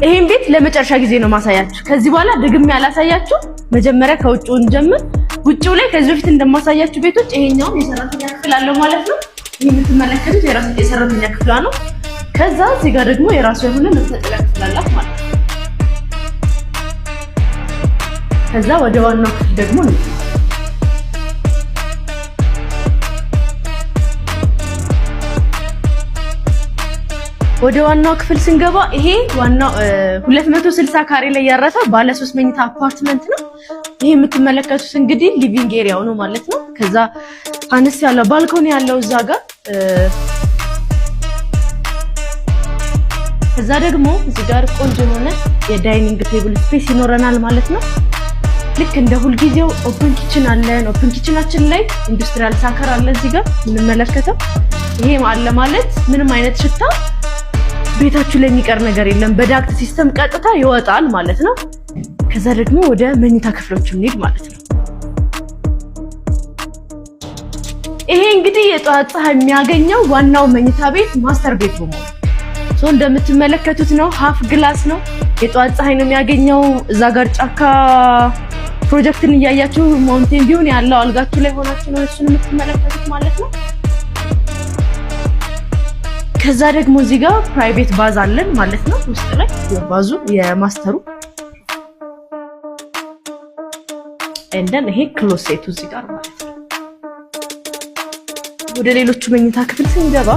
ይሄን ቤት ለመጨረሻ ጊዜ ነው ማሳያችሁ። ከዚህ በኋላ ደግሜ ያላሳያችሁ። መጀመሪያ ከውጭው እንጀምር። ውጭው ላይ ከዚህ በፊት እንደማሳያችሁ ቤቶች ይሄኛው የሰራተኛ ክፍል አለው ማለት ነው። ይሄ የምትመለከቱት የሰራተኛ ክፍሏ ነው። ከዛ እዚህ ጋር ደግሞ የራሱ የሆነ መታጠቢያ ክፍል አላት ማለት ነው። ከዛ ወደ ዋናው ክፍል ደግሞ ነው። ወደ ዋናው ክፍል ስንገባ ይሄ ዋናው 260 ካሬ ላይ ያረፈ ባለ 3 መኝታ አፓርትመንት ነው። ይሄ የምትመለከቱት እንግዲህ ሊቪንግ ኤሪያው ነው ማለት ነው። ከዛ አነስ ያለው ባልኮኒ ያለው እዛ ጋር ከዛ ደግሞ እዚህ ጋር ቆንጆ የሆነ የዳይኒንግ ቴብል ስፔስ ይኖረናል ማለት ነው። ልክ እንደ ሁልጊዜው ኦፕን ኪችን አለን። ኦፕን ኪችናችን ላይ ኢንዱስትሪያል ሳከር አለ እዚህ ጋር የምንመለከተው። ይሄ አለ ማለት ምንም አይነት ሽታ ቤታችሁ ላይ የሚቀር ነገር የለም። በዳክት ሲስተም ቀጥታ ይወጣል ማለት ነው። ከዛ ደግሞ ወደ መኝታ ክፍሎቹ እንሂድ ማለት ነው። ይሄ እንግዲህ የጠዋት ፀሐይ የሚያገኘው ዋናው መኝታ ቤት ማስተር ቤድሩም ነው። እንደምትመለከቱት ነው። ሃፍ ግላስ ነው። የጠዋት ፀሐይ ነው የሚያገኘው። እዛ ጋር ጫካ ፕሮጀክትን እያያችሁ ማውንቴን ቪውን ያለው አልጋችሁ ላይ ሆናችሁ ነው እሱን የምትመለከቱት ማለት ነው። ከዛ ደግሞ እዚህ ጋር ፕራይቬት ባዝ አለን ማለት ነው። ውስጥ ላይ የባዙ የማስተሩ እንደን ይሄ ክሎሴቱ እዚህ ጋር ማለት ነው። ወደ ሌሎቹ መኝታ ክፍል ስንገባ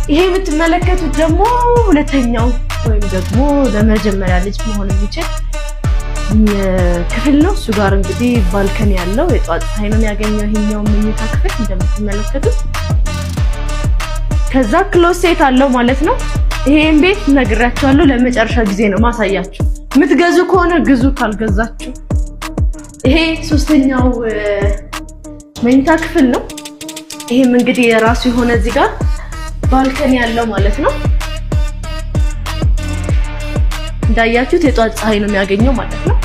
ይሄ የምትመለከቱት ደግሞ ሁለተኛው ወይም ደግሞ ለመጀመሪያ ልጅ መሆን የሚችል ክፍል ነው። እሱ ጋር እንግዲህ ባልከኒ ያለው የጧት ፀሐይ ነው የሚያገኘው ይሄኛው መኝታ ክፍል እንደምትመለከቱት። ከዛ ክሎሴት አለው ማለት ነው። ይሄን ቤት ነግራችኋለሁ ለመጨረሻ ጊዜ ነው ማሳያችሁ። የምትገዙ ከሆነ ግዙ፣ ካልገዛችሁ ይሄ ሶስተኛው መኝታ ክፍል ነው። ይሄም እንግዲህ የራሱ የሆነ እዚህ ጋር ባልከኒ ያለው ማለት ነው። እንዳያችሁት የጧት ፀሐይ ነው የሚያገኘው ማለት ነው።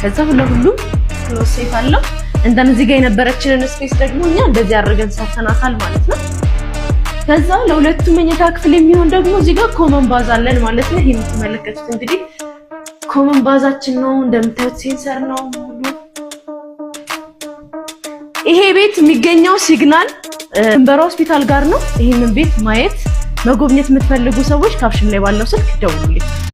ከዛ ሁሉም ክሎሴት አለው። እንደዚህ ጋር የነበረችንን ስፔስ ደግሞ እኛ እንደዚህ አድርገን ሰርተናታል ማለት ነው። ከዛ ለሁለቱ መኝታ ክፍል የሚሆን ደግሞ እዚህ ጋር ኮመን ባዝ አለን ማለት ነው። ይሄ የምትመለከቱት እንግዲህ ኮመን ባዛችን ነው። እንደምታዩት ሴንሰር ነው ሙሉ። ይሄ ቤት የሚገኘው ሲግናል ድንበር ሆስፒታል ጋር ነው። ይሄንን ቤት ማየት መጎብኘት የምትፈልጉ ሰዎች ካፕሽን ላይ ባለው ስልክ ደውሉልኝ።